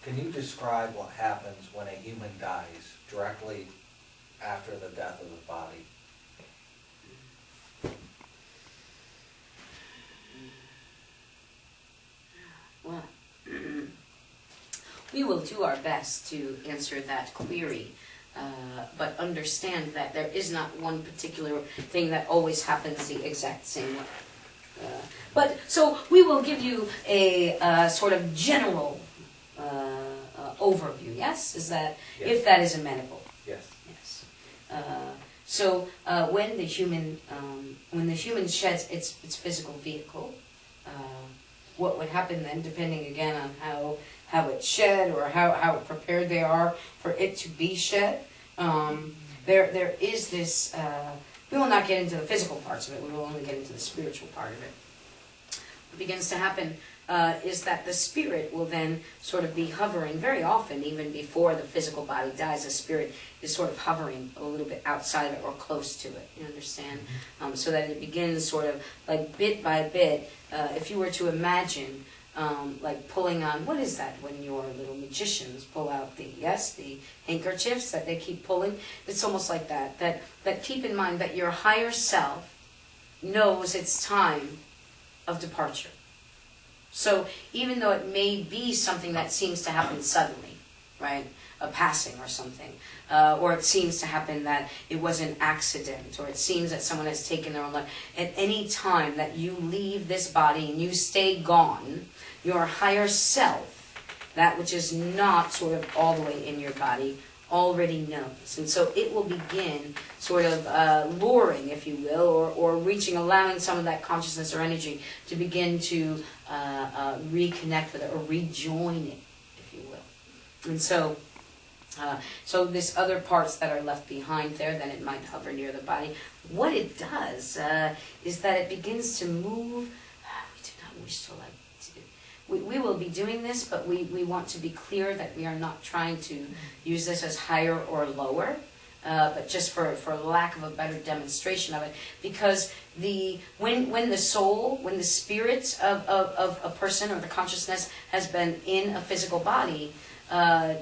Can you describe what happens when a human dies directly after the death of the body? Well, we will do our best to answer that query, but understand that there is not one particular thing that always happens the exact same way. But so we will give you a sort of general overview. Yes, is that Yes. if that is amenable? Yes. Yes. So when the human sheds its physical vehicle, what would happen then, depending again on how it's shed or how prepared they are for it to be shed, there is this. We will not get into the physical parts of it. We will only get into the spiritual part of it. What begins to happen is that the spirit will then sort of be hovering very often, even before the physical body dies. The spirit is sort of hovering a little bit outside of it or close to it. You understand? So that it begins sort of like bit by bit. If you were to imagine, like pulling on, what is that when your little magicians pull out the handkerchiefs that they keep pulling? It's almost like that. That keep in mind that your higher self knows its time of departure. So even though it may be something that seems to happen suddenly, right, a passing or something, or it seems to happen that it was an accident, or it seems that someone has taken their own life, at any time that you leave this body and you stay gone, your higher self, that which is not sort of all the way in your body, already knows. And so it will begin sort of luring, if you will, or reaching, allowing some of that consciousness or energy to begin to reconnect with it or rejoin it, if you will. And so this other parts that are left behind there, then it might hover near the body. What it does is that it begins to move. We do not wish to like to. We will be doing this, but we want to be clear that we are not trying to use this as higher or lower, but just for lack of a better demonstration of it. Because when the soul, when the spirit of a person or the consciousness has been in a physical body,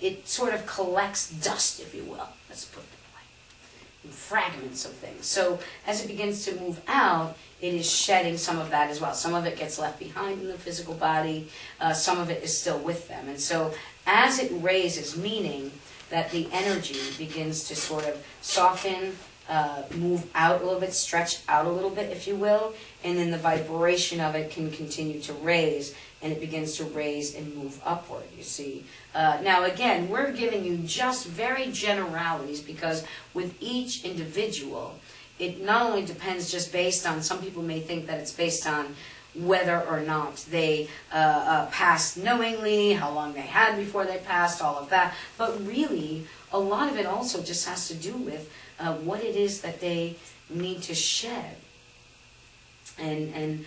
it sort of collects dust, if you will. Let's put it that way. Fragments of things. So as it begins to move out, it is shedding some of that as well. Some of it gets left behind in the physical body. Some of it is still with them. And so as it raises, meaning that the energy begins to sort of soften, move out a little bit, stretch out a little bit, if you will, and then the vibration of it can continue to raise, and it begins to raise and move upward, you see. Now again, we're giving you just very generalities, because with each individual, it not only depends just based on, some people may think that it's based on whether or not they passed knowingly, how long they had before they passed, all of that. But really, a lot of it also just has to do with what it is that they need to shed, and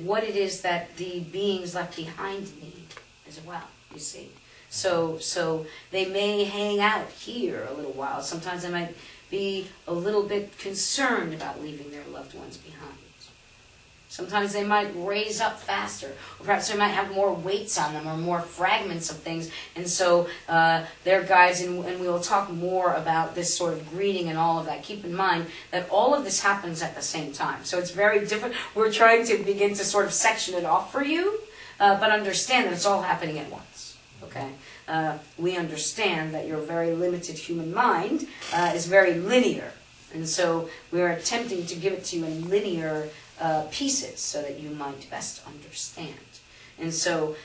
what it is that the beings left behind need as well, you see. So they may hang out here a little while. Sometimes they might be a little bit concerned about leaving their loved ones behind. Sometimes they might raise up faster, or perhaps they might have more weights on them or more fragments of things, and so their guides, and we will talk more about this sort of greeting and all of that. Keep in mind that all of this happens at the same time, so it's very different. We're trying to begin to sort of section it off for you, but understand that it's all happening at once, okay? We understand that your very limited human mind is very linear, and so we are attempting to give it to you in linear pieces so that you might best understand. And so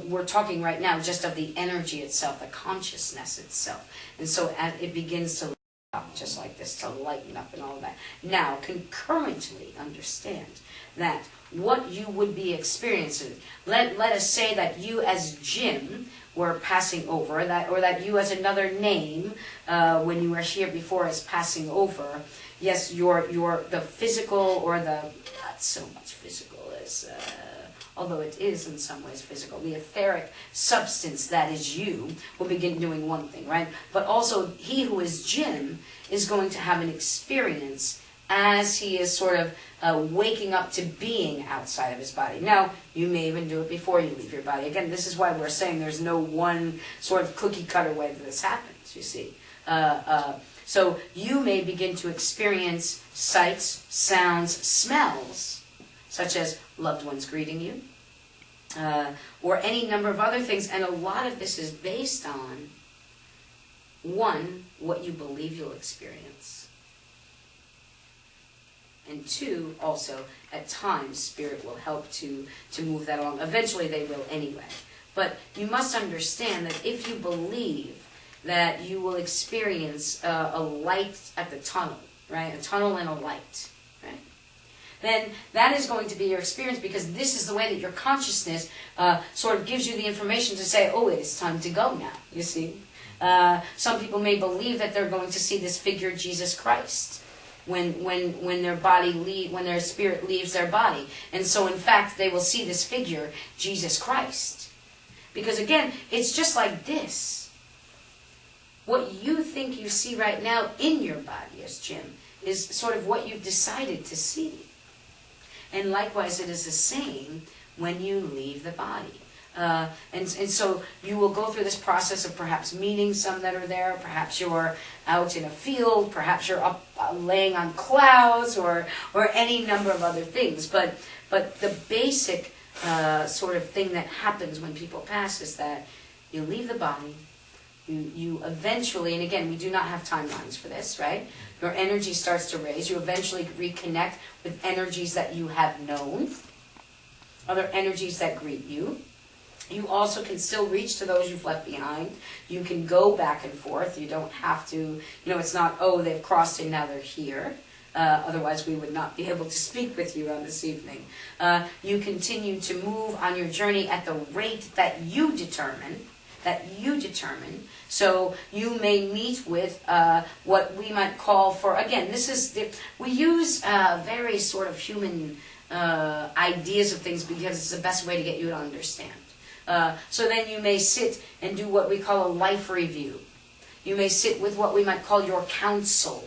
we're talking right now just of the energy itself, the consciousness itself. And so as it begins to light up, just like this, to lighten up and all of that. Now, concurrently understand that what you would be experiencing, let us say that you as Jim were passing over, or that you as another name, when you were here before, as passing over. Yes, the physical, or the, not so much physical as, although it is in some ways physical, the etheric substance that is you will begin doing one thing, right? But also he who is Jim is going to have an experience as he is sort of waking up to being outside of his body. Now, you may even do it before you leave your body. Again, this is why we're saying there's no one sort of cookie-cutter way that this happens, you see. So you may begin to experience sights, sounds, smells, such as loved ones greeting you, or any number of other things. And a lot of this is based on, one, what you believe you'll experience. And two, also, at times, Spirit will help to move that along. Eventually they will anyway. But you must understand that if you believe that you will experience a light at the tunnel, right? A tunnel and a light, right? Then that is going to be your experience, because this is the way that your consciousness sort of gives you the information to say, oh, it is time to go now, you see. Some people may believe that they're going to see this figure, Jesus Christ, when their spirit leaves their body. And so in fact they will see this figure, Jesus Christ. Because again, it's just like this. What you think you see right now in your body as Jim is sort of what you've decided to see. And likewise it is the same when you leave the body. And so you will go through this process of perhaps meeting some that are there, perhaps you're out in a field, perhaps you're up laying on clouds, or any number of other things. But the basic sort of thing that happens when people pass is that you leave the body, you eventually, and again, we do not have timelines for this, right? Your energy starts to raise. You eventually reconnect with energies that you have known, other energies that greet you. You also can still reach to those you've left behind. You can go back and forth. You don't have to, it's not, oh, they've crossed and now they're here. Otherwise, we would not be able to speak with you on this evening. You continue to move on your journey at the rate that you determine. So you may meet with what we might call for, again, we use very sort of human ideas of things because it's the best way to get you to understand. So then you may sit and do what we call a life review. You may sit with what we might call your counsel.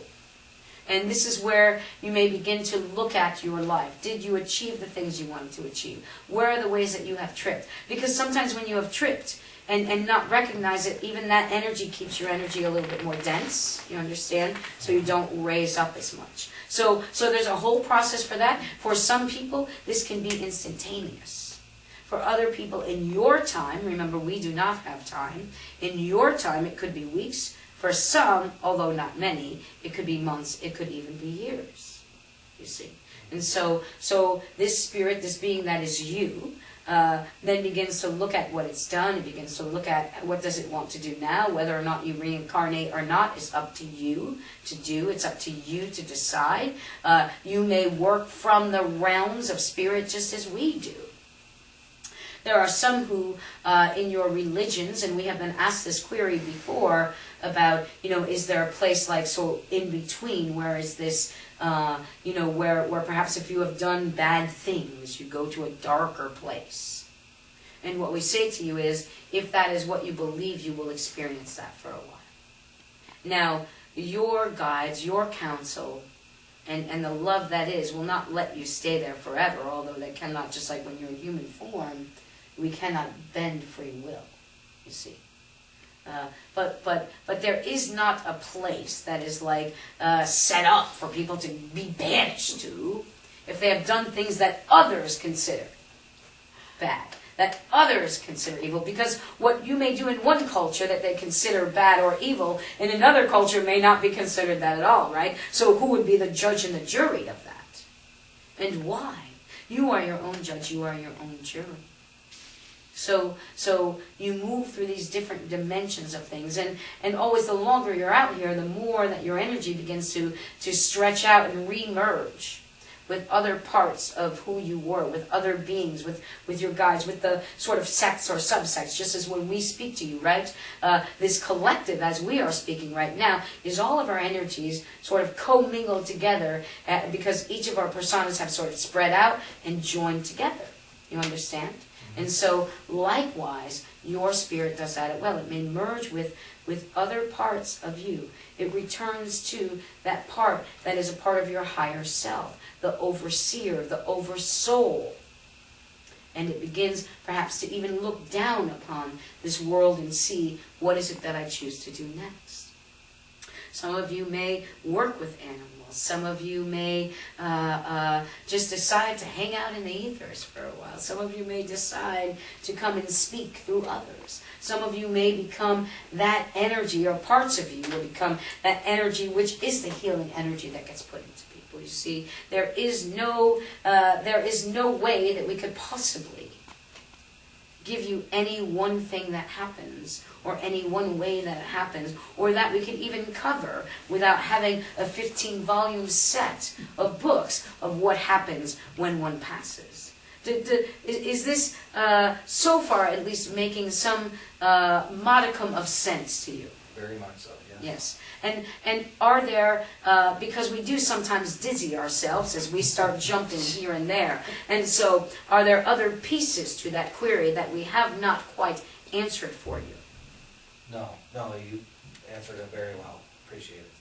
And this is where you may begin to look at your life. Did you achieve the things you wanted to achieve? Where are the ways that you have tripped? Because sometimes when you have tripped and not recognize it, even that energy keeps your energy a little bit more dense, you understand? So you don't raise up as much. So there's a whole process for that. For some people, this can be instantaneous. For other people, in your time, remember we do not have time, in your time it could be weeks. For some, although not many, it could be months, it could even be years, you see. And so this spirit, this being that is you, then begins to look at what it's done. It begins to look at what does it want to do now. Whether or not you reincarnate or not is up to you to do. It's up to you to decide. You may work from the realms of spirit just as we do. There are some who, in your religions, and we have been asked this query before about, is there a place like so in between? Where is this, where perhaps if you have done bad things, you go to a darker place. And what we say to you is, if that is what you believe, you will experience that for a while. Now, your guides, your counsel, and the love that is will not let you stay there forever, although they cannot, just like when you're in human form, we cannot bend free will, you see. But there is not a place that is like set up for people to be banished to if they have done things that others consider bad, that others consider evil. Because what you may do in one culture that they consider bad or evil, in another culture may not be considered that at all, right? So who would be the judge and the jury of that? And why? You are your own judge, you are your own jury. So you move through these different dimensions of things, and always the longer you're out here, the more that your energy begins to stretch out and re-merge with other parts of who you were, with other beings, with your guides, with the sort of sects or subsects, just as when we speak to you, right? This collective, as we are speaking right now, is all of our energies sort of commingled together because each of our personas have sort of spread out and joined together. You understand? And so, likewise, your spirit does that as well. It may merge with other parts of you. It returns to that part that is a part of your higher self, the overseer, the oversoul. And it begins perhaps to even look down upon this world and see, what is it that I choose to do next? Some of you may work with animals. Some of you may just decide to hang out in the ethers for a while. Some of you may decide to come and speak through others. Some of you may become that energy, or parts of you will become that energy which is the healing energy that gets put into people. You see, there is no way that we could possibly give you any one thing that happens, or any one way that it happens, or that we could even cover without having a 15-volume set of books of what happens when one passes. Is this, so far at least, making some modicum of sense to you? Very much so, yes. Yes. And are there, because we do sometimes dizzy ourselves as we start jumping here and there, and so are there other pieces to that query that we have not quite answered for you? No, you answered it very well. Appreciate it.